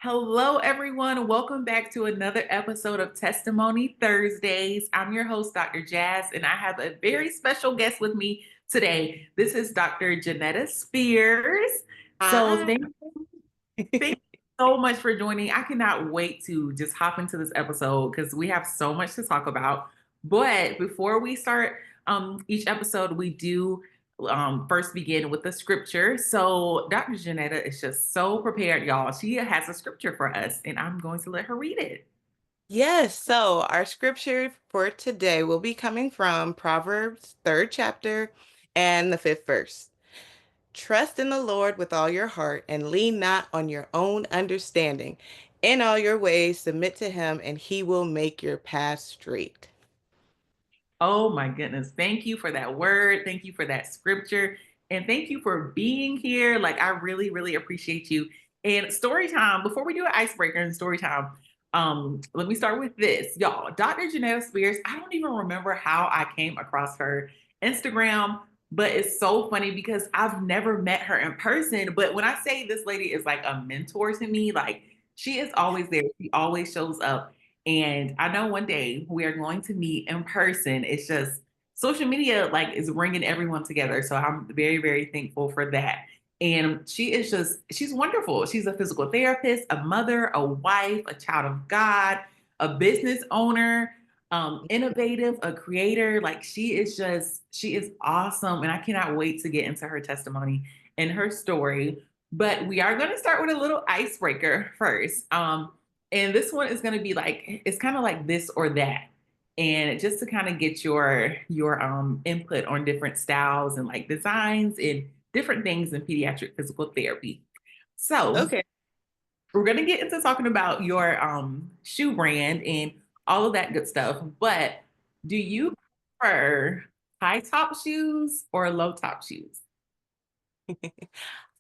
Hello, everyone. Welcome back to another episode of Testimony Thursdays. I'm your host, Dr. Jas, and I have a very special guest with me today. This is Dr. Jennetta Spears. So, Hi. thank you so much for joining. I cannot wait to just hop into this episode because we have so much to talk about. But before we start each episode, we do first begin with the scripture. So Dr. Jenetta is just so prepared, y'all. She has a scripture for us, and I'm going to let her read it. Yes, so our scripture for today will be coming from Proverbs 3rd chapter and the 5th verse. Trust in the Lord with all your heart and lean not on your own understanding. In all your ways, submit to him, and he will make your path straight. Oh my goodness. Thank you for that word. Thank you for that scripture. And thank you for being here. Like, I really, really appreciate you. And story time, before we do an icebreaker and story time, let me start with this. Y'all, Dr. Janetta Spears, I don't even remember how I came across her Instagram, but it's so funny because I've never met her in person. But when I say this lady is like a mentor to me, like she is always there. She always shows up. And I know one day we are going to meet in person. It's just social media like is bringing everyone together. So I'm very, very thankful for that. And she's wonderful. She's a physical therapist, a mother, a wife, a child of God, a business owner, innovative, a creator. Like she is awesome. And I cannot wait to get into her testimony and her story. But we are going to start with a little icebreaker first. And this one is going to be like it's kind of like this or that. And just to kind of get your input on different styles and like designs and different things in pediatric physical therapy. So, Okay. we're going to get into talking about your shoe brand and all of that good stuff. But do you prefer high top shoes or low top shoes?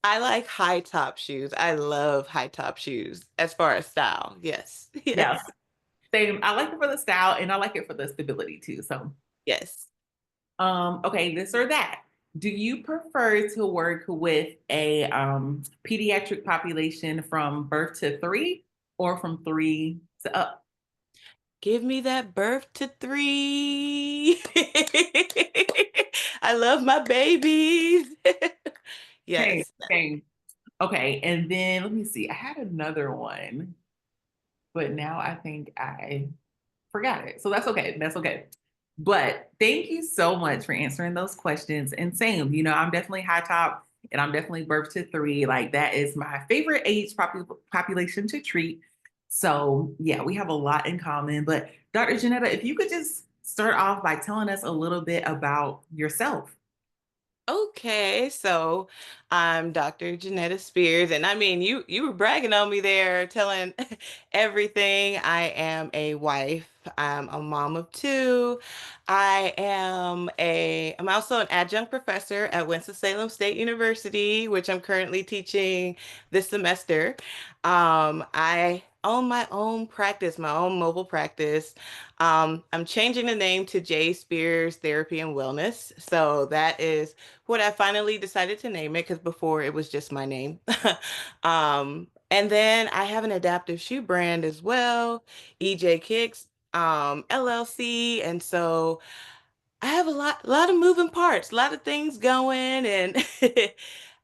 I like high top shoes. I love high top shoes as far as style. Yes. Yeah, Yes. same. I like it for the style and I like it for the stability too. So, Yes. okay, this or that. Do you prefer to work with a pediatric population from birth to three or from three to up? Give me that birth to three. I love my babies. Same, Yes. same. Okay, and then let me see. I had another one, but now I think I forgot it. So that's okay. That's okay. But thank you so much for answering those questions. And same, I'm definitely high top and I'm definitely birth to three. Like that is my favorite age population to treat. So yeah, we have a lot in common. But Dr. Janetta, if you could just start off by telling us a little bit about yourself. Okay, so I'm Dr. Jennetta Spears, and I mean you were bragging on me there, telling everything. I am a wife. I'm a mom of two. I'm also an adjunct professor at Winston-Salem State University, which I'm currently teaching this semester. I own my own practice, my own mobile practice. I'm changing the name to J Spears Therapy and Wellness. So that is what I finally decided to name it because before it was just my name. And then I have an adaptive shoe brand as well, EJ Kicks, LLC. And so I have a lot of moving parts, a lot of things going, and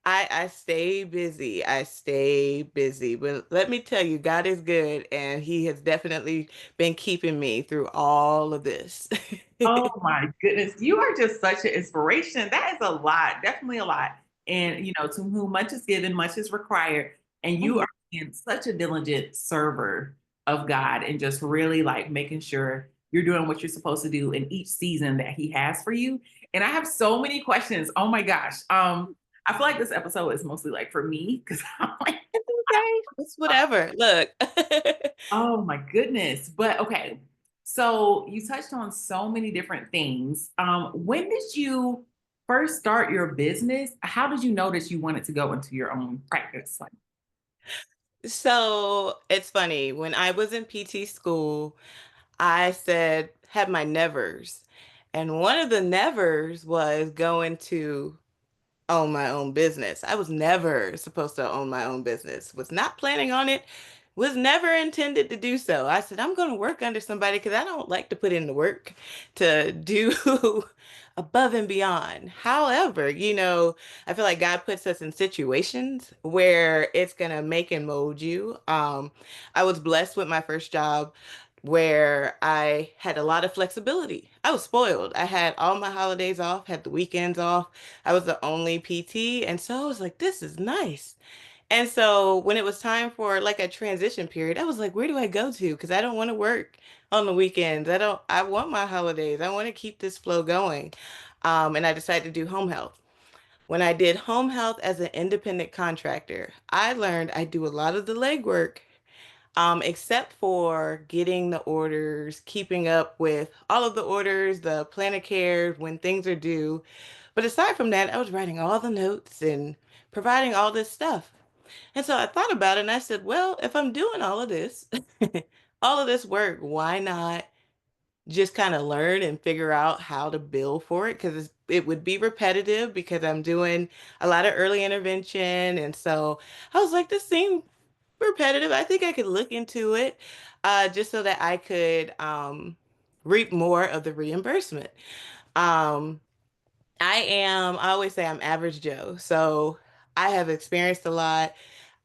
I stay busy. I stay busy. But let me tell you, God is good, and He has definitely been keeping me through all of this. Oh my goodness. You are just such an inspiration. That is a lot, definitely a lot. And, to whom much is given, much is required. And you Mhm. are being such a diligent server of God and just really like making sure you're doing what you're supposed to do in each season that He has for you. And I have so many questions. Oh my gosh. I feel like this episode is mostly like for me because I'm like, It's okay. It's whatever. Look. oh my goodness. But okay. So you touched on so many different things. When did you first start your business? How did you know that you wanted to go into your own practice? Like, So it's funny. When I was in PT school, I had my nevers. And one of the nevers was going to own my own business. I was never supposed to own my own business, was not planning on it, Was never intended to do so. I said, I'm going to work under somebody because I don't like to put in the work to do above and beyond. However, I feel like God puts us in situations where it's going to make and mold you. I was blessed with my first job where I had a lot of flexibility. I was spoiled. I had all my holidays off, had the weekends off. I was the only PT. And so I was like, this is nice. And so when it was time for like a transition period, I was like, where do I go to? Because I don't want to work on the weekends. I want my holidays. I want to keep this flow going. And I decided to do home health. When I did home health as an independent contractor, I learned I do a lot of the legwork, except for getting the orders, keeping up with all of the orders, the plan of care, when things are due. But aside from that, I was writing all the notes and providing all this stuff. And so I thought about it and I said, well, if I'm doing all of this, all of this work, why not just kind of learn and figure out how to bill for it? Because it would be repetitive because I'm doing a lot of early intervention. And so I was like, this seemed repetitive. I think I could look into it just so that I could reap more of the reimbursement. Um, I always say I'm average Joe. So I have experienced a lot.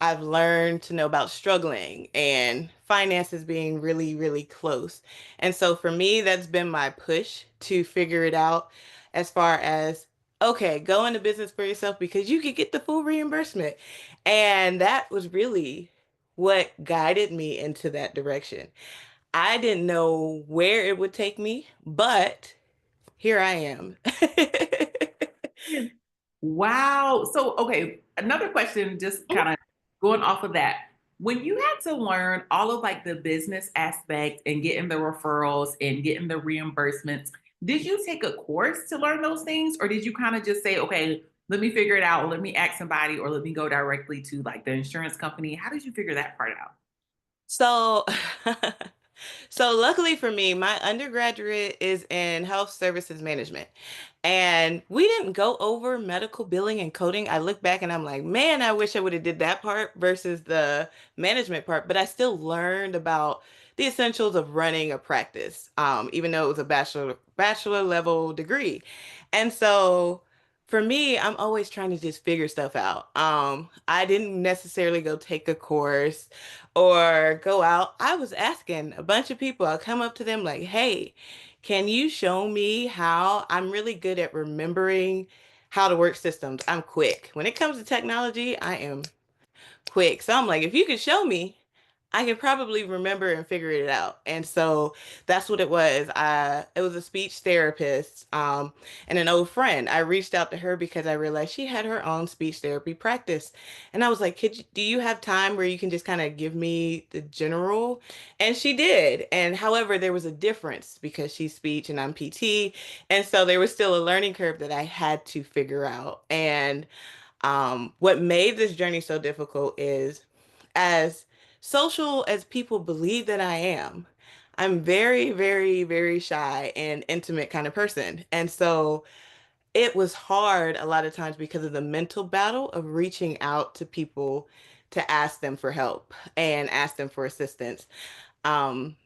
I've learned to know about struggling and finances being really, really close. And so for me, that's been my push to figure it out as far as, okay, go into business for yourself because you could get the full reimbursement. And that was really what guided me into that direction. I didn't know where it would take me, but here I am. Wow. So, okay, another question, just kind of going off of that. When you had to learn all of like the business aspect and getting the referrals and getting the reimbursements, did you take a course to learn those things? Or did you kind of just say, okay, let me figure it out, or let me ask somebody, or let me go directly to like the insurance company? How did you figure that part out? So, so luckily for me, my undergraduate is in health services management. And we didn't go over medical billing and coding. I look back and I'm like, man, I wish I would have did that part versus the management part. But I still learned about the essentials of running a practice, even though it was a bachelor level degree. And so for me, I'm always trying to just figure stuff out. I didn't necessarily go take a course or go out. I was asking a bunch of people. I'll come up to them like, hey, can you show me how? I'm really good at remembering how to work systems. I'm quick. When it comes to technology, I am quick. So I'm like, if you could show me, I could probably remember and figure it out. And so that's what it was. It was a speech therapist, and an old friend. I reached out to her because I realized she had her own speech therapy practice. And I was like, do you have time where you can just kind of give me the general? And she did. And however, there was a difference because she's speech and I'm PT. And so there was still a learning curve that I had to figure out. And what made this journey so difficult is as social as people believe that I am, I'm very, very, very shy and intimate kind of person. And so it was hard a lot of times because of the mental battle of reaching out to people to ask them for help and ask them for assistance. Um,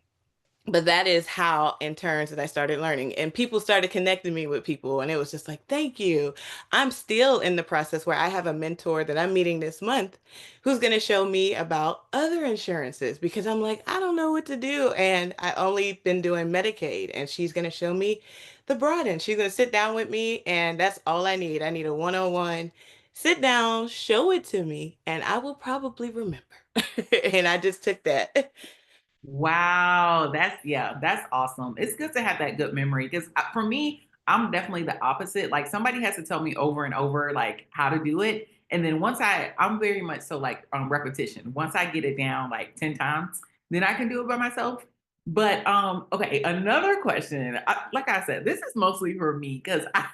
but that is how in turns that I started learning and people started connecting me with people and it was just like thank you. I'm still in the process where I have a mentor that I'm meeting this month who's going to show me about other insurances because I'm like I don't know what to do and I only been doing Medicaid and she's going to show me the broad end. She's going to sit down with me and that's all I need. I need a one-on-one sit down, show it to me and I will probably remember. And I just took that. Wow, yeah, that's awesome. It's good to have that good memory because for me, I'm definitely the opposite. Like somebody has to tell me over and over like how to do it, and then I'm very much so like repetition. Once I get it down like 10 times, then I can do it by myself. But okay, another question. Like I said, this is mostly for me because I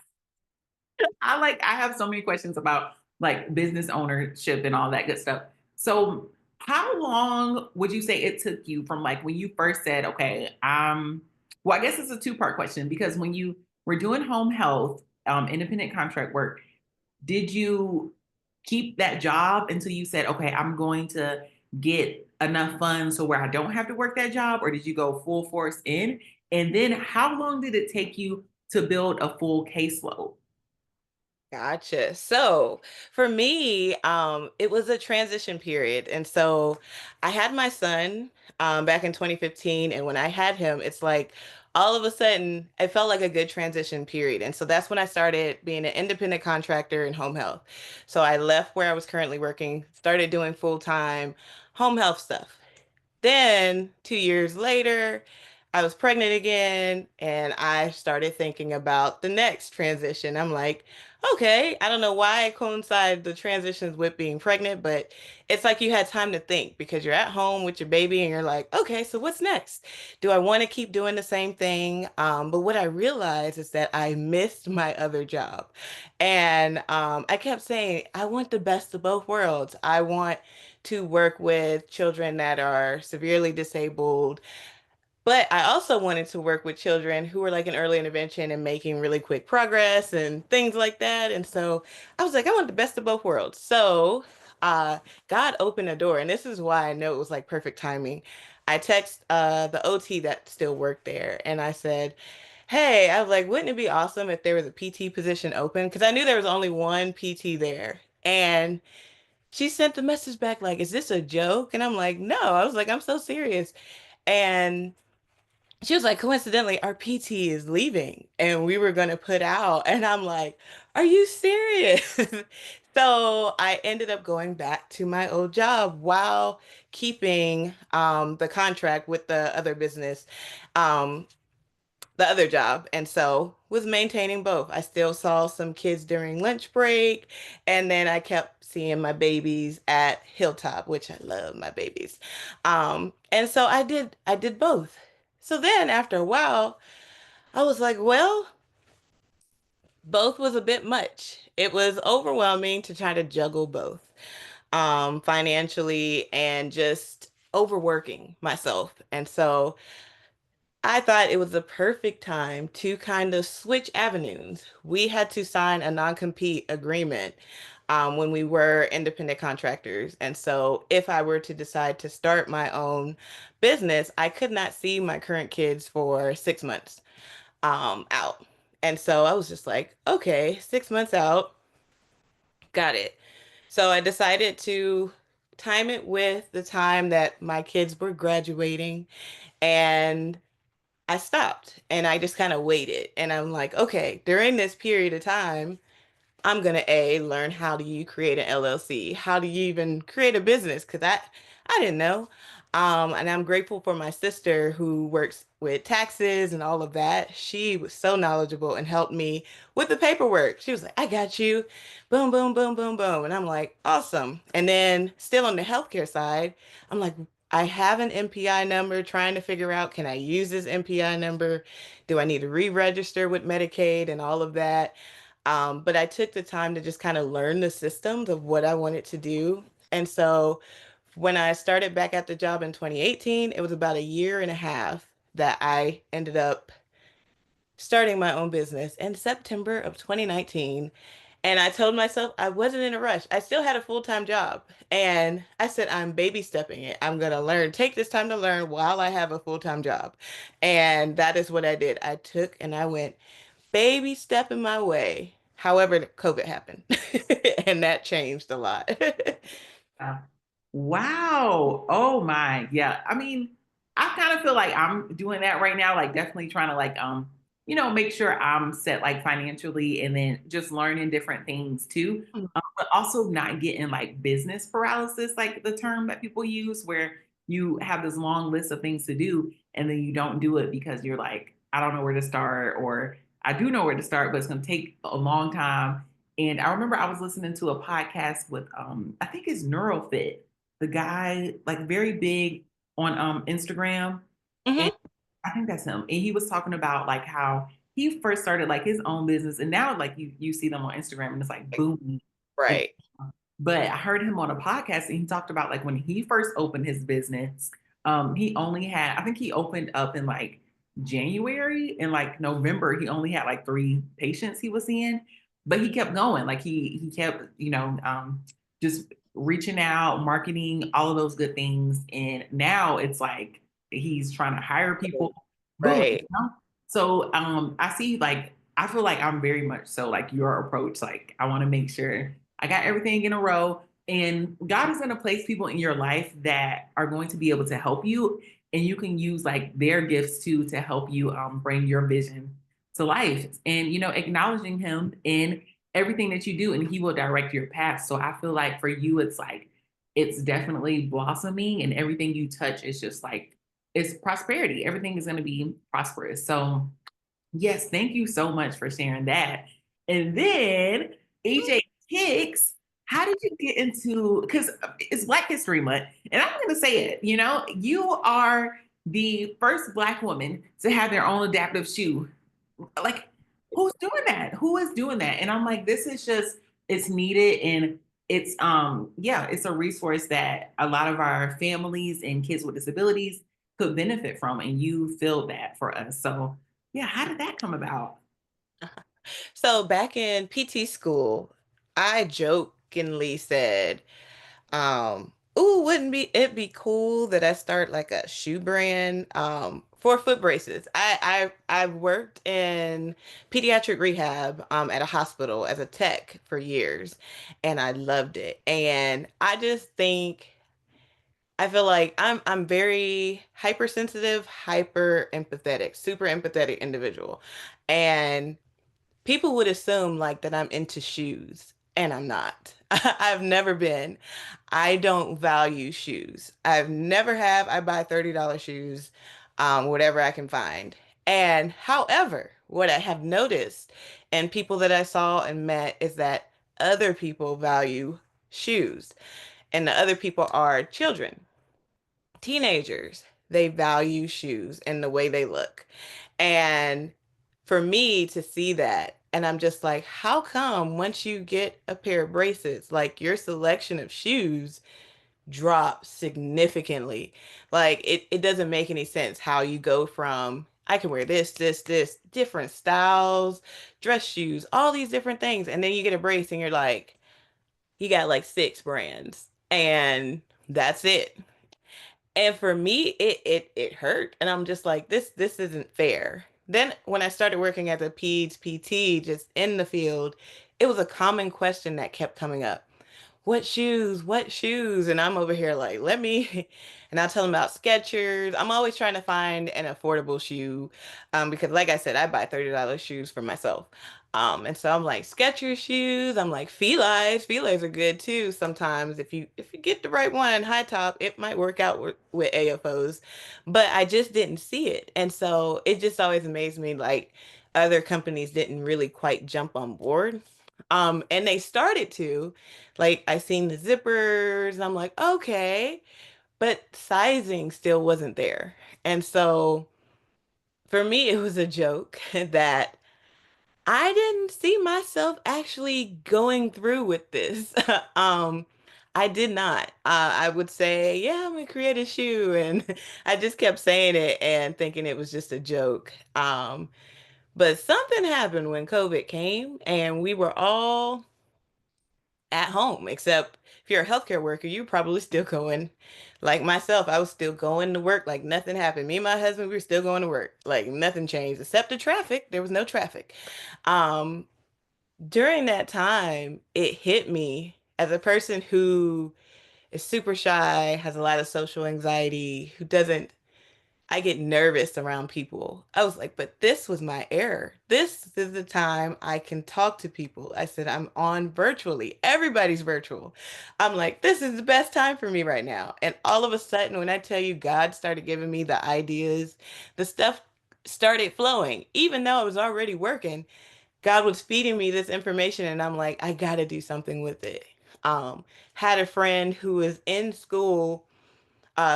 have so many questions about like business ownership and all that good stuff. So how long would you say it took you from like when you first said, okay, well, I guess it's a two-part question because when you were doing home health, independent contract work, did you keep that job until you said, okay, I'm going to get enough funds so where I don't have to work that job, or did you go full force in? And then how long did it take you to build a full caseload? Gotcha. So for me, it was a transition period. And so I had my son back in 2015. And when I had him, it's like all of a sudden it felt like a good transition period. And so that's when I started being an independent contractor in home health. So I left where I was currently working, started doing full-time home health stuff. Then 2 years later, I was pregnant again and I started thinking about the next transition. I'm like, okay, I don't know why it coincided the transitions with being pregnant, but it's like you had time to think because you're at home with your baby and you're like, okay, so what's next? Do I want to keep doing the same thing? But what I realized is that I missed my other job. And I kept saying, I want the best of both worlds. I want to work with children that are severely disabled. But I also wanted to work with children who were like in early intervention and making really quick progress and things like that. And so I was like, I want the best of both worlds. So uh, God opened a door. And this is why I know it was like perfect timing. I text the OT that still worked there and I said, hey, I was like, wouldn't it be awesome if there was a PT position open? Because I knew there was only one PT there. And she sent the message back like, is this a joke? And I'm like, no. I was like, I'm so serious. And she was like, coincidentally, our PT is leaving and we were going to put out. And I'm like, are you serious? So I ended up going back to my old job while keeping the contract with the other business. Um, the other job. And so was maintaining both. I still saw some kids during lunch break. And then I kept seeing my babies at Hilltop, which I love my babies. And so I did both. So then after a while, I was like, well, both was a bit much. It was overwhelming to try to juggle both, financially and just overworking myself. And so I thought it was the perfect time to kind of switch avenues. We had to sign a non-compete agreement when we were independent contractors. And so if I were to decide to start my own business, I could not see my current kids for 6 months out. And so I was just like, okay, 6 months out, got it. So I decided to time it with the time that my kids were graduating and I stopped and I just kind of waited. And I'm like, okay, during this period of time, I'm gonna learn how do you create an LLC? How do you even create a business? Because I didn't know. And I'm grateful for my sister who works with taxes and all of that. She was so knowledgeable and helped me with the paperwork. She was like, I got you. Boom, boom, boom, boom, boom. And I'm like, awesome. And then still on the healthcare side, I'm like, I have an MPI number trying to figure out, can I use this MPI number? Do I need to re-register with Medicaid and all of that? But I took the time to just kind of learn the systems of what I wanted to do. And so when I started back at the job in 2018, it was about a year and a half that I ended up starting my own business in September of 2019. And I told myself I wasn't in a rush. I still had a full-time job. And I said, I'm baby stepping it. I'm going to learn, take this time to learn while I have a full-time job. And that is what I did. I took and I went baby stepping my way. However, COVID happened and that changed a lot. Uh, Wow. Oh my. Yeah. I mean, I kind of feel like I'm doing that right now, like definitely trying to like make sure I'm set like financially and then just learning different things too. But also not getting like business paralysis, like the term that people use, where you have this long list of things to do and then you don't do it because you're like, I don't know where to start, or I do know where to start, but it's gonna take a long time. And I remember I was listening to a podcast with I think it's NeuroFit, the guy like very big on Instagram, and Hmm. I think that's him. And he was talking about like how he first started like his own business, and now like you see them on Instagram and it's like booming. And Right. but I heard him on a podcast and he talked about like when he first opened his business, he only had, I think he opened up in like January, and like November, he only had like 3 patients he was seeing, but he kept going. Like he kept, just reaching out, marketing, all of those good things. And now it's like he's trying to hire people. Boom. Right. So I see like I feel like I'm very much so like your approach. Like I want to make sure I got everything in a row. And God is going to place people in your life that are going to be able to help you. And you can use like their gifts too to help you bring your vision to life. And, acknowledging Him in everything that you do, and He will direct your path. So I feel like for you, it's like, it's definitely blossoming, and everything you touch is just like, it's prosperity. Everything is going to be prosperous. So, yes, thank you so much for sharing that. And then AJ Hicks, how did you get into, because it's Black History Month, and I'm going to say it, you are the first Black woman to have their own adaptive shoe. Like, who's doing that? Who is doing that? And I'm like, this is just, it's needed. And it's, yeah, it's a resource that a lot of our families and kids with disabilities could benefit from. And you filled that for us. So, yeah, how did that come about? So back in PT school, I jokingly said, ooh, wouldn't be it be cool that I start like a shoe brand for foot braces. I've worked in pediatric rehab at a hospital as a tech for years, and I loved it. And I just think I feel like I'm very hypersensitive, hyper empathetic, super empathetic individual. And people would assume like that I'm into shoes, and I'm not. I've never been. I don't value shoes. I've never have. I buy $30 shoes, whatever I can find. And however, what I have noticed and people that I saw and met is that other people value shoes, and the other people are children, teenagers. They value shoes and the way they look. And for me to see that, and I'm just like, how come once you get a pair of braces, like your selection of shoes drops significantly? Like it doesn't make any sense how you go from I can wear this, different styles, dress shoes, all these different things. And then you get a brace and you're like, you got like six brands and that's it. And for me, it hurt, and I'm just like, this isn't fair. Then when I started working as a peds PT, just in the field, it was a common question that kept coming up. What shoes? What shoes? And I'm over here like, let me, and I'll tell them about Skechers. I'm always trying to find an affordable shoe, because like I said, I buy $30 shoes for myself. And so I'm like Skechers shoes. I'm like Felines. Felines are good too. Sometimes if you get the right one, high top, it might work out with AFOs. But I just didn't see it, and so it just always amazed me like other companies didn't really quite jump on board. And they started to, like I seen the zippers, and I'm like, okay, but sizing still wasn't there. And so for me, it was a joke that I didn't see myself actually going through with this. Um, I did not. I would say, yeah, I'm gonna create a shoe, and I just kept saying it and thinking it was just a joke. But something happened when COVID came, and we were all at home, except if you're a healthcare worker, you're probably still going. Like myself, I was still going to work like nothing happened. Me and my husband, we were still going to work. Like nothing changed except the traffic. There was no traffic. Um, During that time, it hit me as a person who is super shy, has a lot of social anxiety, who doesn't I get nervous around people. I was like, but this was my error. This is the time I can talk to people. I said, I'm on virtually. Everybody's virtual. I'm like, this is the best time for me right now. And all of a sudden, when I tell you God started giving me the ideas, the stuff started flowing. Even though I was already working, God was feeding me this information, and I'm like, I got to do something with it. Had a friend who was in school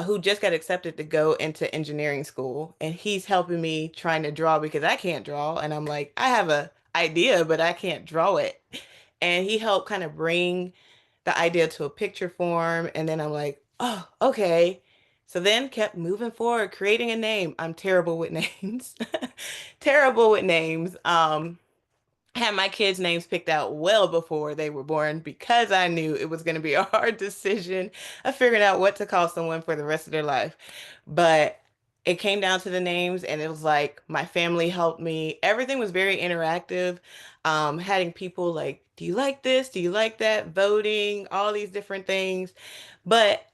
who just got accepted to go into engineering school, and he's helping me trying to draw because I can't draw, and I'm like, I have a idea, but I can't draw it. And he helped kind of bring the idea to a picture form, and then I'm like, oh, okay. So then kept moving forward, creating a name. I'm terrible with names. Terrible with names. had my kids' names picked out well before they were born because I knew it was going to be a hard decision of figuring out what to call someone for the rest of their life. But it came down to the names, and it was like my family helped me. Everything was very interactive. Having people like, do you like this? Do you like that? Voting, all these different things. But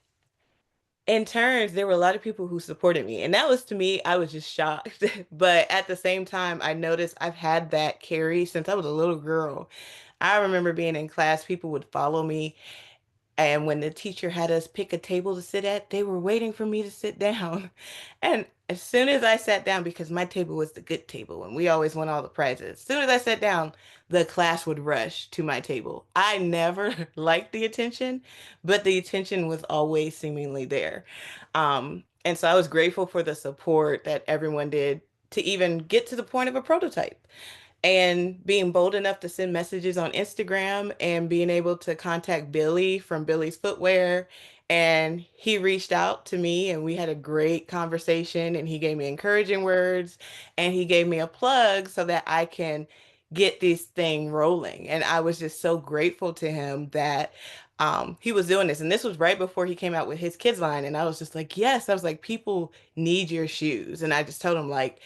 in turns, there were a lot of people who supported me. And that was to me, I was just shocked. But at the same time, I noticed I've had that carry since I was a little girl. I remember being in class, people would follow me, and when the teacher had us pick a table to sit at, they were waiting for me to sit down. And as soon as I sat down, because my table was the good table and we always won all the prizes, as soon as I sat down, the class would rush to my table. I never liked the attention, but the attention was always seemingly there. And so I was grateful for the support that everyone did to even get to the point of a prototype, and being bold enough to send messages on Instagram and being able to contact Billy from Billy's Footwear. And he reached out to me and we had a great conversation, and he gave me encouraging words and he gave me a plug so that I can get this thing rolling. And I was just so grateful to him that he was doing this. And this was right before he came out with his kids line. And I was just like, yes, I was like, people need your shoes. And I just told him, like,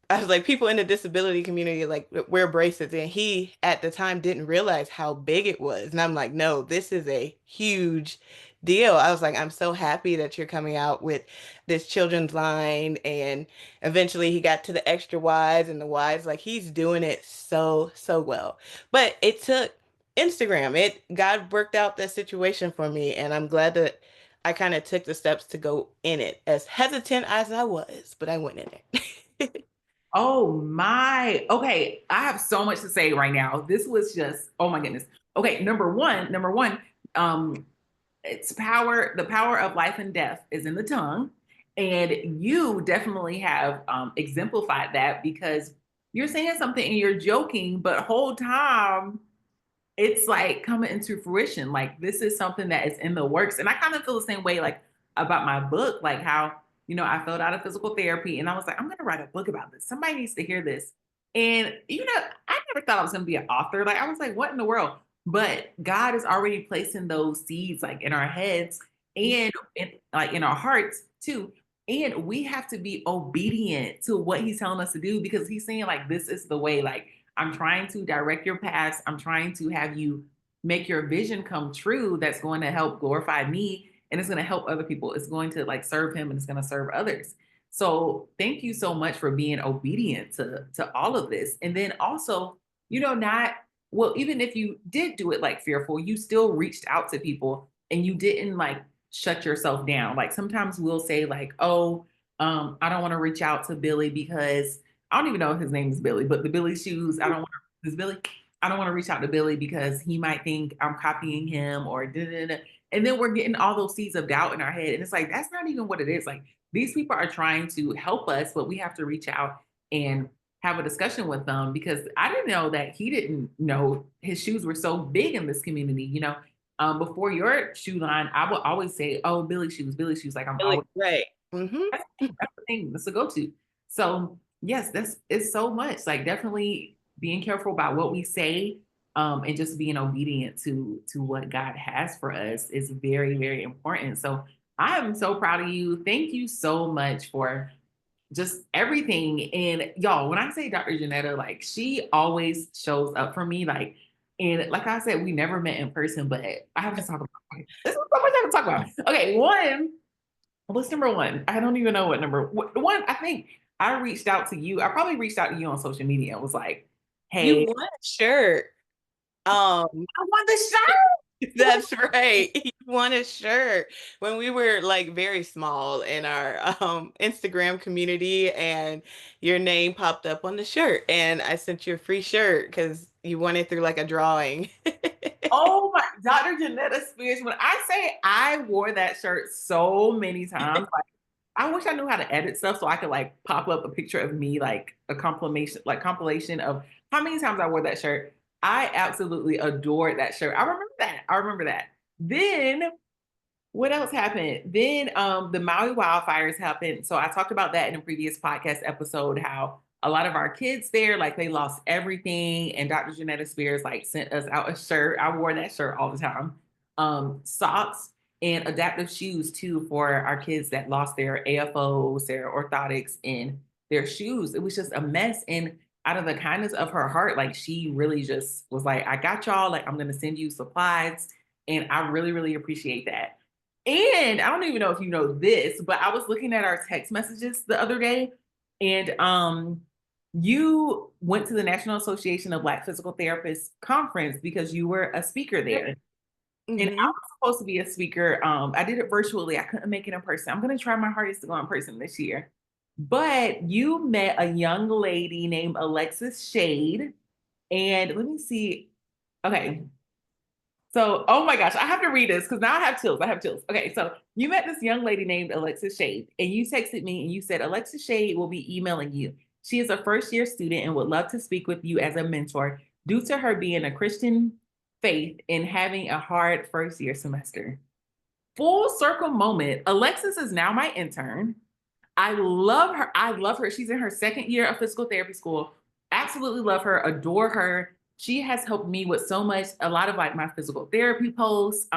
I was like, people in the disability community like wear bracelets, and he at the time didn't realize how big it was. And I'm like, no, this is a huge deal. I was like, I'm so happy that you're coming out with this children's line. And eventually he got to the extra wides and the wides. Like, he's doing it so, so well. But it took Instagram. God worked out that situation for me. And I'm glad that I kind of took the steps to go in it, as hesitant as I was, but I went in it. Oh my. Okay, I have so much to say right now. This was just, oh my goodness. Okay, number one, um, it's power, the power of life and death is in the tongue. And you definitely have exemplified that because you're saying something and you're joking, but whole time it's like coming into fruition. Like this is something that is in the works. And I kind of feel the same way like about my book, like how, I filled out a physical therapy and I was like, I'm gonna write a book about this. Somebody needs to hear this. And I never thought I was gonna be an author. Like I was like, what in the world? But God is already placing those seeds like in our heads and like in our hearts too. And we have to be obedient to what he's telling us to do because he's saying like this is the way. Like I'm trying to direct your paths. I'm trying to have you make your vision come true that's going to help glorify me and it's going to help other people. It's going to like serve him and it's going to serve others. So thank you so much for being obedient to all of this. And then also, not well, even if you did do it like fearful, you still reached out to people and you didn't like shut yourself down. Like sometimes we'll say, like, oh, I don't want to reach out to Billy because I don't even know if his name is Billy, but the Billy shoes, I don't want to, this Billy, I don't want to reach out to Billy because he might think I'm copying him or da da da. And then we're getting all those seeds of doubt in our head. And it's like, that's not even what it is. Like these people are trying to help us, but we have to reach out and have a discussion with them because I didn't know that he didn't know his shoes were so big in this community. Before your shoe line, I would always say, oh, Billy shoes, Billy shoes. Like I'm Really always great. Hmm. that's the thing. That's the go-to. So yes, that's it's so much. Like definitely being careful about what we say, and just being obedient to what God has for us is very, very important. So I am so proud of you. Thank you so much for just everything. And y'all, when I say Dr. Jennetta, like she always shows up for me. And like I said, we never met in person, but I have to talk about it. This is so much I have to talk about. Okay, what's number one? I don't even know what number one. I think I reached out to you. I probably reached out to you on social media and was like, You "Hey, won a shirt. Um, I want the shirt." that's right. You won a shirt when we were like very small in our Instagram community, and your name popped up on the shirt, and I sent you a free shirt because you won it through like a drawing. Oh my, Dr. Janetta Spears. When I say I wore that shirt so many times, like I wish I knew how to edit stuff so I could like pop up a picture of me, like a compilation of how many times I wore that shirt. I absolutely adored that shirt. I remember that. I remember that. Then what else happened? Then the Maui wildfires happened. So I talked about that in a previous podcast episode, how a lot of our kids there, like they lost everything. And Dr. Jennetta Spears like sent us out a shirt. I wore that shirt all the time. Socks and adaptive shoes too for our kids that lost their AFOs, their orthotics, and their shoes. It was just a mess. And out of the kindness of her heart, like she really just was like, I got y'all, like I'm gonna send you supplies. And I really, really appreciate that. And I don't even know if you know this, but I was looking at our text messages the other day, and you went to the National Association of Black Physical Therapists conference because you were a speaker there. And I Hmm. was supposed to be a speaker. I did it virtually. I couldn't make it in person. I'm going to try my hardest to go in person this year. But you met a young lady named Alexis Shade. And let me see. Okay. So, oh my gosh, I have to read this because now I have chills. I have chills. Okay. So, you met this young lady named Alexis Shade, and you texted me and you said, Alexis Shade will be emailing you. She is a first year student and would love to speak with you as a mentor due to her being a Christian faith and having a hard first year semester. Full circle moment. Alexis is now my intern. I love her. I love her. She's in her second year of physical therapy school. Absolutely love her, adore her. She has helped me with so much, a lot of like my physical therapy posts.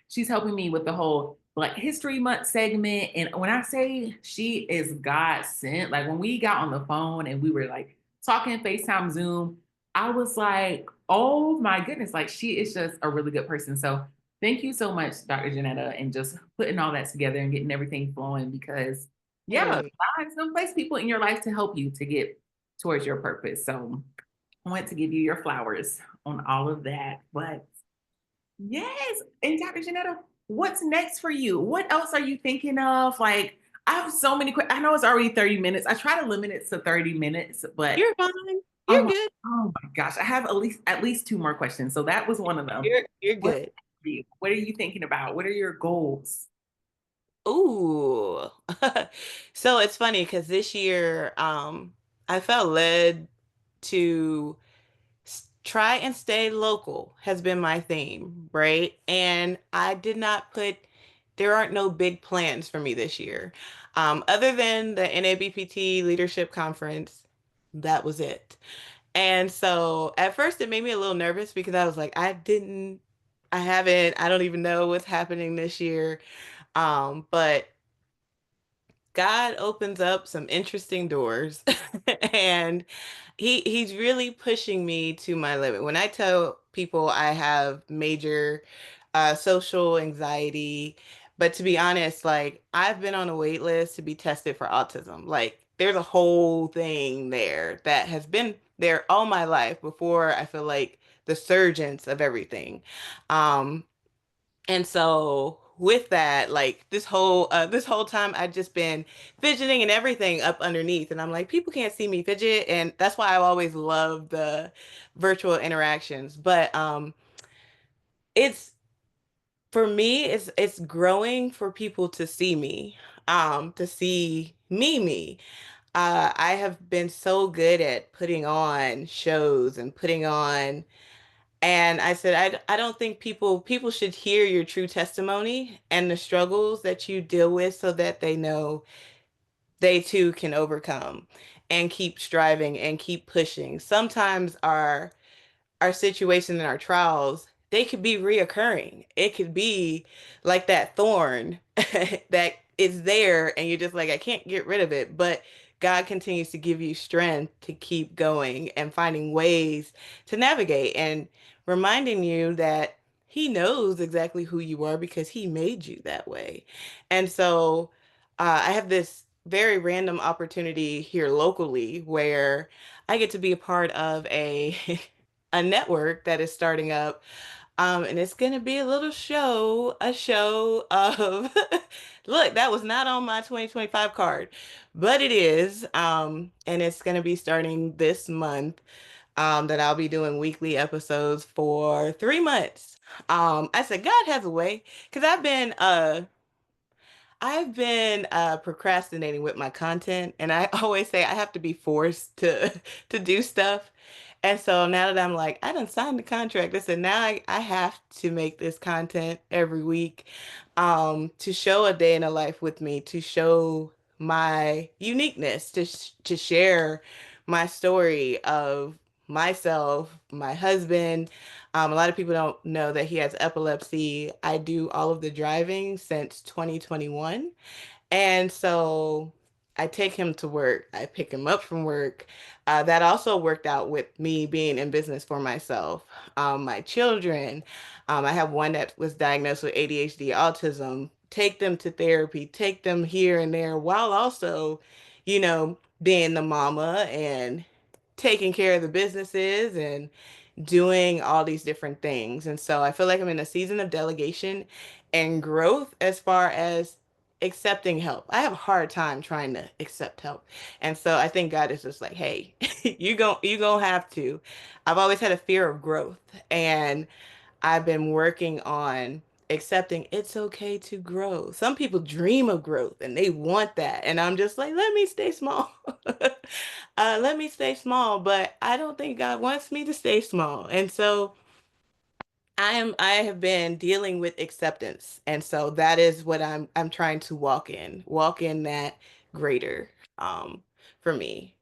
She's helping me with the whole Black History Month segment. And when I say she is God sent, like when we got on the phone and we were like talking FaceTime Zoom, I was like, oh my goodness, like she is just a really good person. So thank you so much, Dr. Jenetta, and just putting all that together and getting everything flowing because yeah, God has some place people in your life to help you to get towards your purpose. So I want to give you your flowers on all of that. But yes, and Dr. Janetta, what's next for you? What else are you thinking of? Like, I have so many questions. I know it's already 30 minutes. I try to limit it to 30 minutes, but You're fine. oh You're my, good. oh my gosh, I have at least two more questions. So that was one of them. You're What, good. what are you thinking about? What are your goals? Ooh. So it's funny because this year, I felt led to try and stay local has been my theme, right? And I did not put, there aren't no big plans for me this year. Other than the NABPT Leadership Conference, that was it. And so at first it made me a little nervous because I was like, I don't even know what's happening this year. But God opens up some interesting doors and he's really pushing me to my limit. When I tell people I have major social anxiety, but to be honest, like I've been on a wait list to be tested for autism. Like there's a whole thing there that has been there all my life before I feel like the surgeons of everything. Um, and so with that, like this whole time I've just been fidgeting and everything up underneath. And I'm like, people can't see me fidget. And that's why I've always loved the virtual interactions. But it's for me, it's growing for people to see me, to see me. I have been so good at putting on shows and putting on and I said, I don't think people should hear your true testimony and the struggles that you deal with so that they know they too can overcome and keep striving and keep pushing. Sometimes our situation and our trials, they could be reoccurring. It could be like that thorn that is there and you're just like, I can't get rid of it. But God continues to give you strength to keep going and finding ways to navigate and reminding you that He knows exactly who you are because He made you that way. And so I have this very random opportunity here locally where I get to be a part of a network that is starting up. And it's gonna be a show of look, that was not on my 2025 card, but it is. And it's gonna be starting this month. That I'll be doing weekly episodes for 3 months. I said God has a way because I've been procrastinating with my content, and I always say I have to be forced to to do stuff. And so now that I'm like, I done signed the contract, I said now I have to make this content every week, to show a day in a life with me, to show my uniqueness, to share my story of myself, my husband. A lot of people don't know that he has epilepsy. I do all of the driving since 2021. And so I take him to work. I pick him up from work. That also worked out with me being in business for myself. My children, I have one that was diagnosed with ADHD, autism. Take them to therapy, take them here and there, while also, being the mama and taking care of the businesses and doing all these different things. And so I feel like I'm in a season of delegation and growth as far as accepting help. I have a hard time trying to accept help. And so I think God is just like, hey, you gonna have to. I've always had a fear of growth, and I've been working on accepting it's okay to grow. Some people dream of growth and they want that. And I'm just like, let me stay small. Let me stay small. But I don't think God wants me to stay small. And so I have been dealing with acceptance. And so that is what I'm trying to walk in that greater um for me.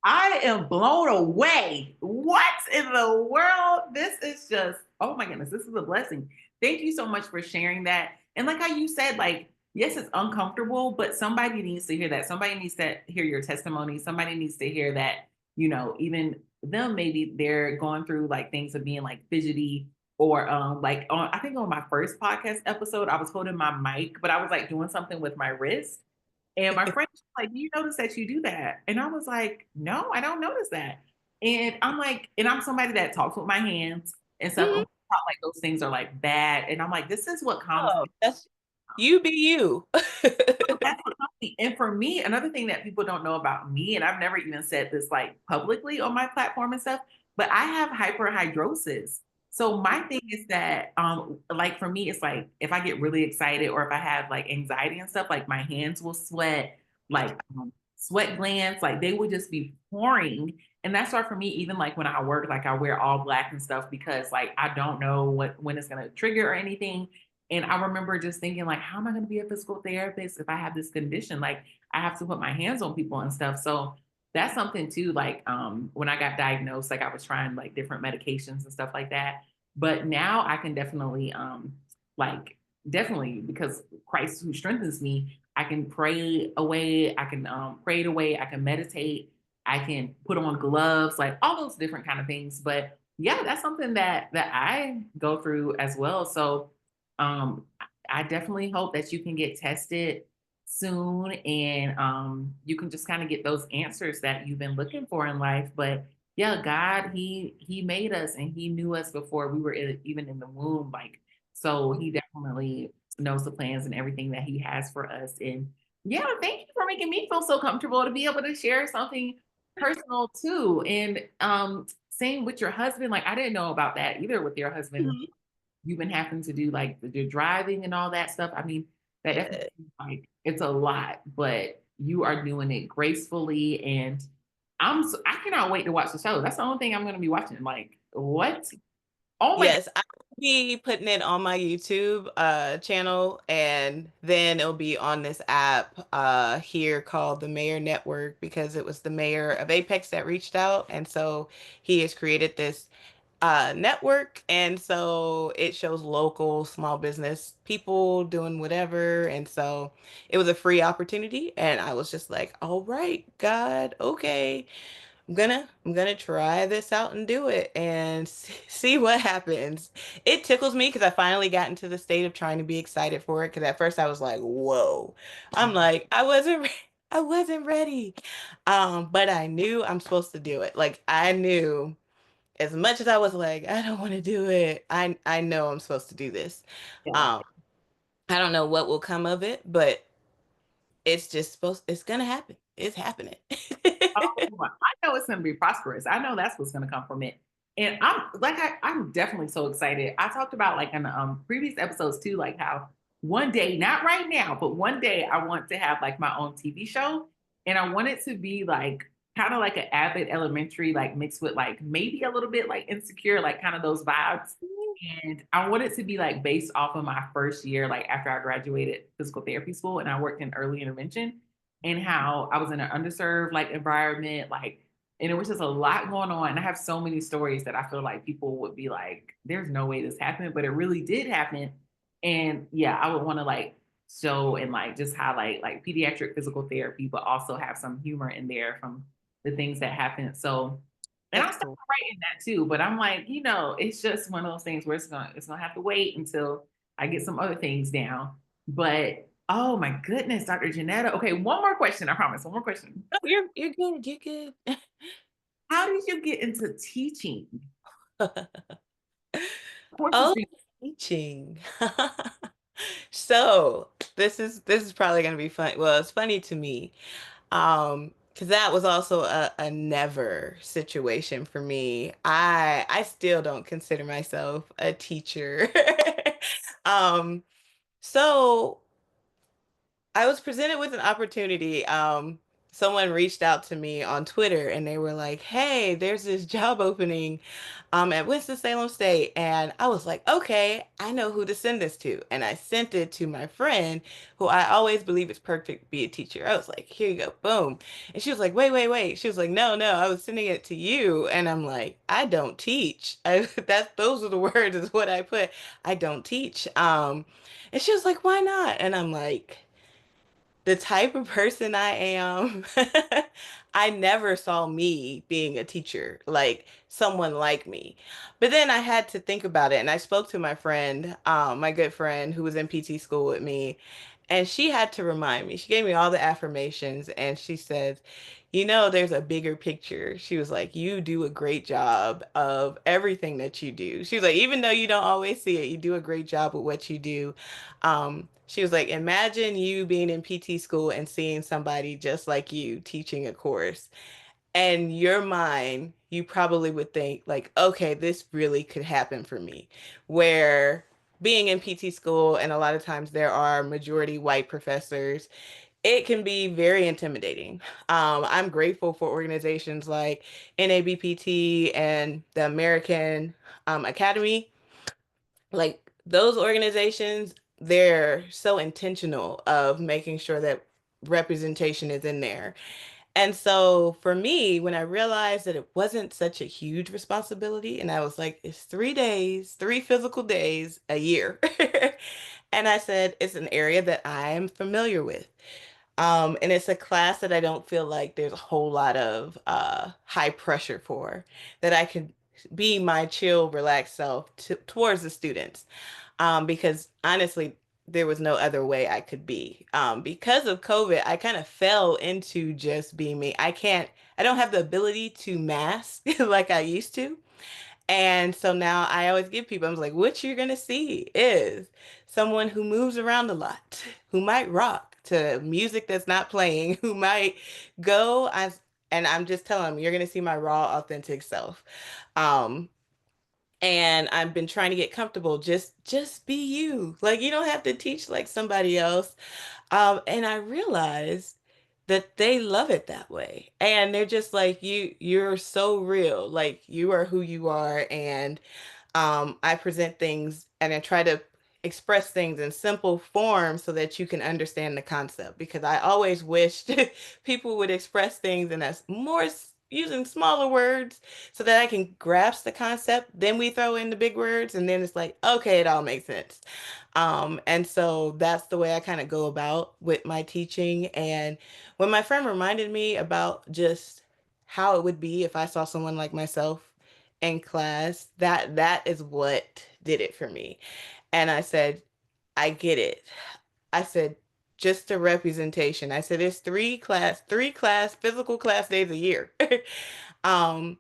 I am blown away. What in the world? This is just, oh my goodness, this is a blessing. Thank you so much for sharing that. And like how you said, like, yes, it's uncomfortable, but somebody needs to hear that. Somebody needs to hear your testimony. Somebody needs to hear that, even them, maybe they're going through like things of being like fidgety or like on, I think on my first podcast episode, I was holding my mic, but I was like doing something with my wrist. And my friend was like, "Do you notice that you do that?" And I was like, "No, I don't notice that." And I'm like, and I'm somebody that talks with my hands and stuff. And Mhm. we thought like those things are like bad. And I'm like, this is what calms Oh, me. that's you be you. So that's what helped me. And for me, another thing that people don't know about me, and I've never even said this like publicly on my platform and stuff, but I have hyperhidrosis. So my thing is that like for me, it's like if I get really excited or if I have like anxiety and stuff, like my hands will sweat, like sweat glands, like they would just be pouring. And that's why for me, even like when I work, like I wear all black and stuff because like I don't know when it's gonna trigger or anything. And I remember just thinking, like, how am I going to be a physical therapist if I have this condition? Like, I have to put my hands on people and stuff. So that's something too. Like, when I got diagnosed, like I was trying like different medications and stuff like that. But now I can definitely, like, definitely because Christ who strengthens me, I can pray away. I can pray it away. I can meditate. I can put on gloves, like all those different kind of things. But yeah, that's something that I go through as well. So um, I definitely hope that you can get tested soon and you can just kind of get those answers that you've been looking for in life. But yeah, God, he made us and he knew us before we were even in the womb. Like, so he definitely knows the plans and everything that he has for us. And yeah, thank you for making me feel so comfortable to be able to share something personal too. And same with your husband. Like I didn't know about that either with your husband Mhm. you've been having to do like the driving and all that stuff. I mean, that definitely like it's a lot, but you are doing it gracefully and I cannot wait to watch the show. That's the only thing I'm gonna be watching. Like, what? Oh my god. Yes, I will be putting it on my YouTube channel, and then it'll be on this app here called the Mayor Network, because it was the mayor of Apex that reached out, and so he has created this network, and so it shows local small business people doing whatever, and so it was a free opportunity, and I was just like, all right, God, okay. I'm gonna try this out and do it and see what happens. It tickles me because I finally got into the state of trying to be excited for it. Because at first I was like, "Whoa," I'm like, I wasn't ready. But I knew I'm supposed to do it. Like I knew, as much as I was like, I don't want to do it. I know I'm supposed to do this. Yeah. Um, I don't know what will come of it, but it's gonna happen. It's happening. Oh, I know it's going to be prosperous. I know that's what's going to come from it. And I'm definitely so excited. I talked about like in the previous episodes too, like how one day, not right now, but one day I want to have like my own TV show. And I want it to be like kind of like an Abbott Elementary, like mixed with like maybe a little bit like insecure, like kind of those vibes. And I want it to be like based off of my first year, like after I graduated physical therapy school and I worked in early intervention. and how I was in an underserved like environment, like, and it was just a lot going on. And I have so many stories that I feel like people would be like, "There's no way this happened," but it really did happen. And yeah, I would want to like show and like just highlight like pediatric physical therapy, but also have some humor in there from the things that happened. So, and That's I'll start cool. writing that too. But I'm like, it's just one of those things where it's gonna have to wait until I get some other things down. But oh my goodness, Dr. Jenetta. Okay, one more question. I promise. One more question. Oh, you're good. You're good. How did you get into teaching? Courses Oh, do. teaching. So this is probably gonna be fun. Well, it's funny to me. Because that was also a never situation for me. I still don't consider myself a teacher. Um, so I was presented with an opportunity. Someone reached out to me on Twitter and they were like, "Hey, there's this job opening at Winston-Salem State." And I was like, "Okay, I know who to send this to." And I sent it to my friend who I always believe is perfect to be a teacher. I was like, "Here you go, boom." And she was like, "Wait, wait, wait." She was like, "No, no, I was sending it to you." And I'm like, "I don't teach." Those are the words is what I put. I don't teach. And she was like, "Why not?" And I'm like, the type of person I am, I never saw me being a teacher, like someone like me. But then I had to think about it, and I spoke to my friend, my good friend who was in PT school with me, and she had to remind me. She gave me all the affirmations, and she said, there's a bigger picture. She was like, you do a great job of everything that you do. She was like, even though you don't always see it, you do a great job with what you do. She was like, imagine you being in PT school and seeing somebody just like you teaching a course. And your mind, you probably would think, like, okay, this really could happen for me. Where being in PT school, and a lot of times there are majority white professors, it can be very intimidating. I'm grateful for organizations like NABPT and the American Academy, like those organizations, they're so intentional of making sure that representation is in there. And so for me, when I realized that it wasn't such a huge responsibility, and I was like, it's 3 days, 3 physical days a year. And I said, it's an area that I am familiar with. And it's a class that I don't feel like there's a whole lot of high pressure for, that I can be my chill, relaxed self towards the students. Because honestly, there was no other way I could be. Because of COVID, I kind of fell into just being me. I don't have the ability to mask like I used to. And so now I always give people, I'm like, what you're gonna see is someone who moves around a lot, who might rock to music that's not playing, who might go as, and I'm just telling them, you're gonna see my raw, authentic self. Um, and I've been trying to get comfortable. Just be you. Like you don't have to teach like somebody else. And I realized that they love it that way. And they're just like, you're so real. Like you are who you are. And I present things and I try to express things in simple form so that you can understand the concept. Because I always wished people would express things in a using smaller words so that I can grasp the concept. Then we throw in the big words, and then it's like, okay, it all makes sense. And so that's the way I kind of go about with my teaching. And when my friend reminded me about just how it would be if I saw someone like myself in class, that is what did it for me. And I said, I get it. I said, just a representation. I said, it's three class physical class days a year. um,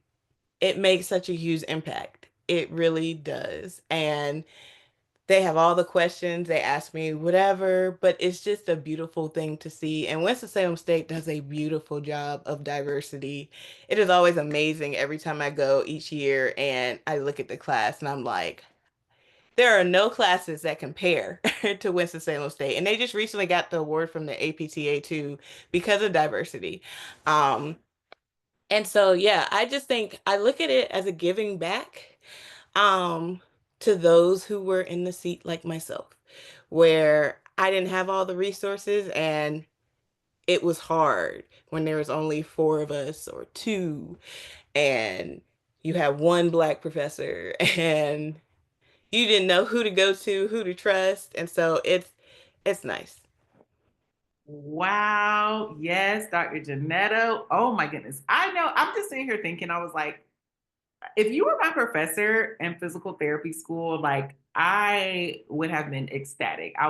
it makes such a huge impact. It really does. And they have all the questions. They ask me whatever, but it's just a beautiful thing to see. And Winston-Salem State does a beautiful job of diversity. It is always amazing every time I go each year and I look at the class and I'm like, there are no classes that compare to Winston-Salem State. And they just recently got the award from the APTA too because of diversity. Um, and so, yeah, I just think I look at it as a giving back um, to those who were in the seat like myself, where I didn't have all the resources and it was hard when there was only four of us or two, and you had one black professor, and you didn't know who to go to, who to trust, and so it's nice. Wow. Yes, Dr. Jennetta. Oh my goodness. I know. I'm just sitting here thinking, I was like, if you were my professor in physical therapy school, like I would have been ecstatic. I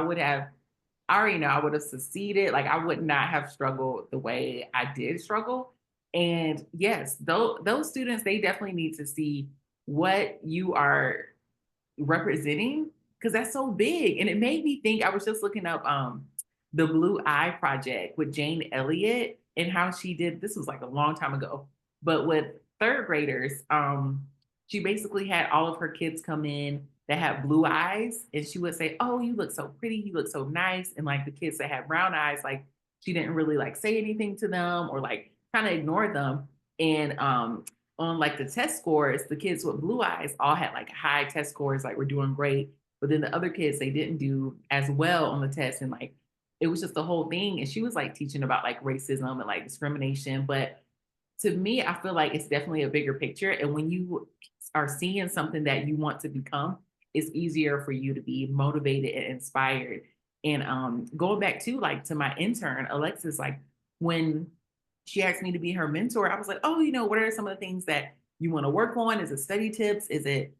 already know I would have succeeded. Like I would not have struggled the way I did struggle. And yes, those students, they definitely need to see what you are representing because that's so big. And it made me think, I was just looking up the Blue Eye Project with Jane Elliott and how she did this was like a long time ago, but with third graders, she basically had all of her kids come in that had blue eyes and she would say, "Oh, you look so pretty, you look so nice." And like the kids that had brown eyes, like she didn't really like say anything to them or like kind of ignore them. And on like the test scores, the kids with blue eyes all had like high test scores, like we're doing great. But then the other kids, they didn't do as well on the test. And like it was just the whole thing. And she was like teaching about like racism and like discrimination. But to me, I feel like it's definitely a bigger picture. And when you are seeing something that you want to become, it's easier for you to be motivated and inspired. And going back to like to my intern, Alexis, like when she asked me to be her mentor, I was like, oh, what are some of the things that you want to work on? Is it study tips? Is it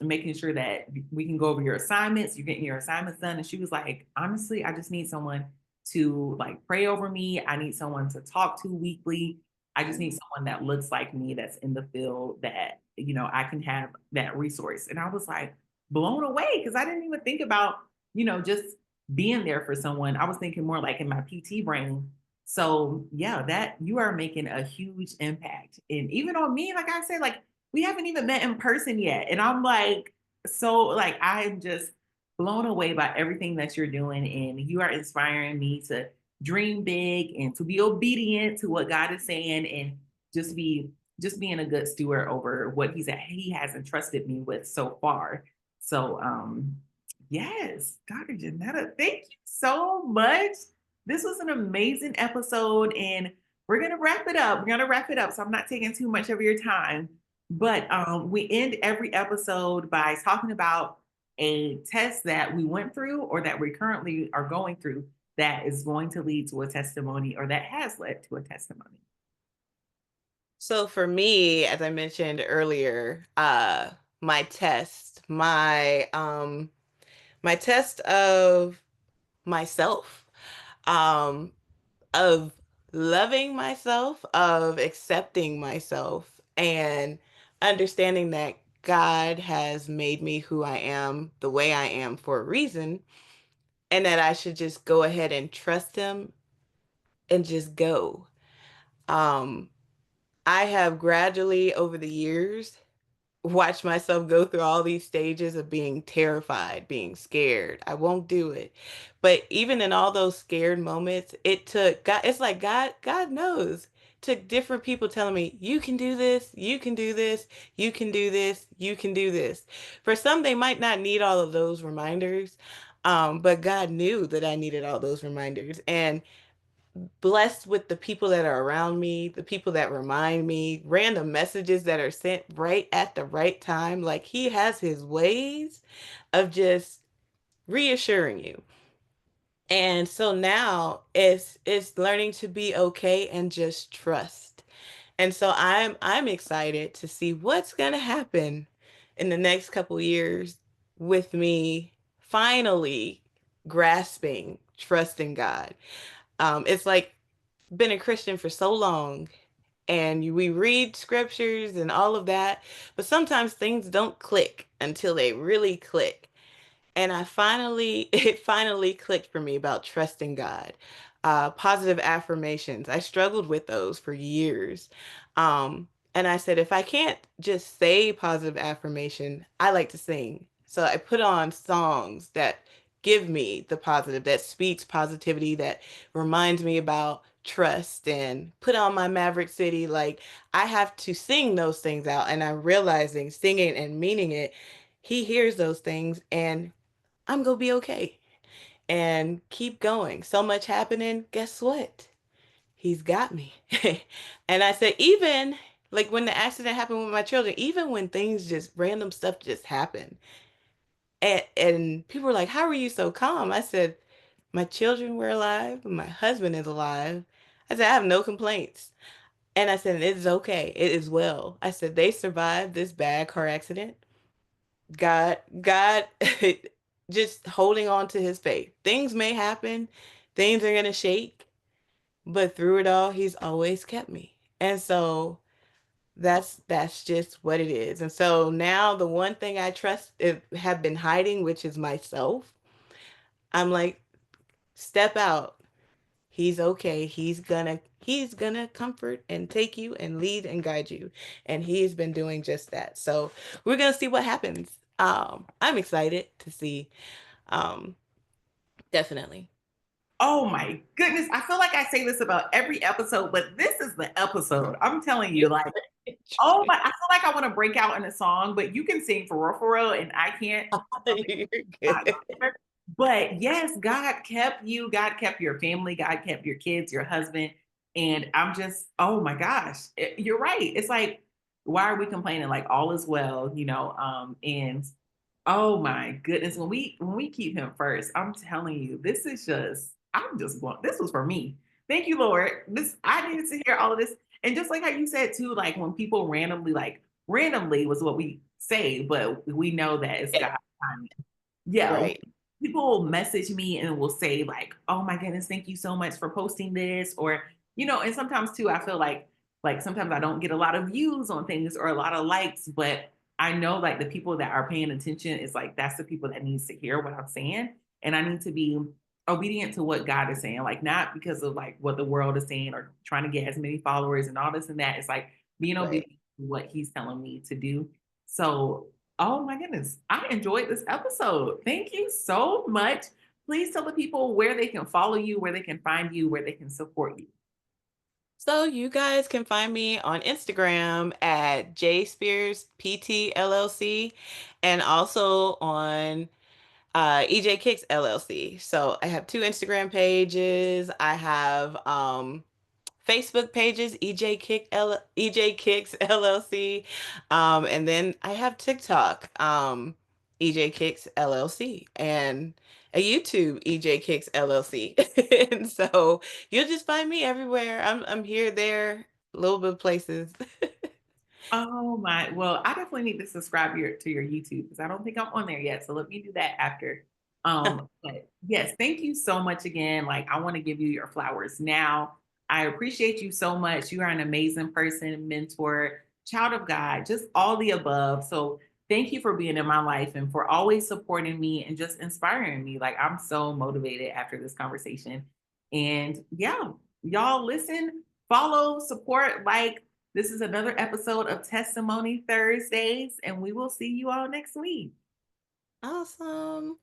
making sure that we can go over your assignments, you're getting your assignments done? And she was like, honestly, I just need someone to like pray over me. I need someone to talk to weekly. I just need someone that looks like me, that's in the field, that, I can have that resource. And I was like blown away because I didn't even think about, just being there for someone. I was thinking more like in my PT brain. So yeah, that you are making a huge impact. And even on me, like I said, like we haven't even met in person yet. And I'm like, so like I'm just blown away by everything that you're doing. And you are inspiring me to dream big and to be obedient to what God is saying and just be just being a good steward over what he has entrusted me with so far. So yes, Dr. Jenetta, thank you so much. This was an amazing episode and we're going to wrap it up. We're going to wrap it up so I'm not taking too much of your time. But we end every episode by talking about a test that we went through or that we currently are going through that is going to lead to a testimony or that has led to a testimony. So for me, as I mentioned earlier, my test, my test of myself, um, of loving myself, of accepting myself, and understanding that God has made me who I am, the way I am for a reason, and that I should just go ahead and trust Him and just go. Um, I have gradually over the years watch myself go through all these stages of being terrified, being scared. I won't do it. But even in all those scared moments, it took God, it's like God knows. Took different people telling me, you can do this, you can do this, you can do this, you can do this. For some, they might not need all of those reminders. But God knew that I needed all those reminders. And blessed with the people that are around me, the people that remind me, random messages that are sent right at the right time. Like he has his ways of just reassuring you. And so now it's learning to be okay and just trust. And so I'm excited to see what's going to happen in the next couple years with me finally grasping trusting God. It's like been a Christian for so long and we read scriptures and all of that, but sometimes things don't click until they really click. And it finally clicked for me about trusting God. Positive affirmations. I struggled with those for years. And I said, if I can't just say positive affirmation, I like to sing. So I put on songs that give me the positive, that speaks positivity, that reminds me about trust and put on my Maverick City. Like I have to sing those things out. And I'm realizing singing and meaning it, he hears those things and I'm gonna be okay and keep going. So much happening. Guess what? he's got me. And I said, even like when the accident happened with my children, even when things just random stuff just happen, and people were like, "How are you so calm?" I said, "My children were alive, my husband is alive." I said, "I have no complaints." And I said, "It is okay. It is well." I said, "They survived this bad car accident. God, just holding on to his faith. Things may happen, things are gonna shake, but through it all, he's always kept me." And so that's just what it is. And so now the one thing I trust have been hiding, which is myself, I'm like, step out. He's okay. He's gonna comfort and take you and lead and guide you. And he's been doing just that. So we're gonna see what happens. I'm excited to see. Um, Definitely. Oh my goodness. I feel like I say this about every episode, but this is the episode. I'm telling you, like, oh my, I feel like I want to break out in a song, but you can sing for real, and I can't. You're Not good. there. But yes, God kept you, God kept your family, God kept your kids, your husband. And I'm just, oh my gosh, you're right. It's like, why are we complaining? Like all is well, and oh my goodness, when we keep him first, I'm telling you, this is just, I'm just going, this was for me. Thank you, Lord. This I needed to hear all of this. And just like how you said too, like when people randomly, like randomly was what we say, but we know that it's Yeah, God timing. Yeah, right. people will message me and will say like, "Oh my goodness, thank you so much for posting this," or and sometimes too, I feel like sometimes I don't get a lot of views on things or a lot of likes, but I know like the people that are paying attention is like that's the people that needs to hear what I'm saying, and I need to be obedient to what God is saying, like not because of like what the world is saying or trying to get as many followers and all this and that. It's like being Right. obedient to what He's telling me to do. So oh my goodness. I enjoyed this episode. Thank you so much. Please tell the people where they can follow you, where they can find you, where they can support you. So you guys can find me on Instagram at JSpearsPT LLC and also on EJ Kicks LLC. So I have two Instagram pages. I have Facebook pages, EJ Kicks LLC. And then I have TikTok, EJ Kicks LLC, and a YouTube, EJ Kicks LLC. And so you'll just find me everywhere. I'm here, there, a little bit of places. Oh my, well, I definitely need to subscribe to your YouTube because I don't think I'm on there yet. So let me do that after. But yes, thank you so much again. Like I want to give you your flowers now. I appreciate you so much. You are an amazing person, mentor, child of God, just all the above. So thank you for being in my life and for always supporting me and just inspiring me. Like I'm so motivated after this conversation. And yeah, y'all listen, follow, support, like this is another episode of Testimony Thursdays, and we will see you all next week. Awesome.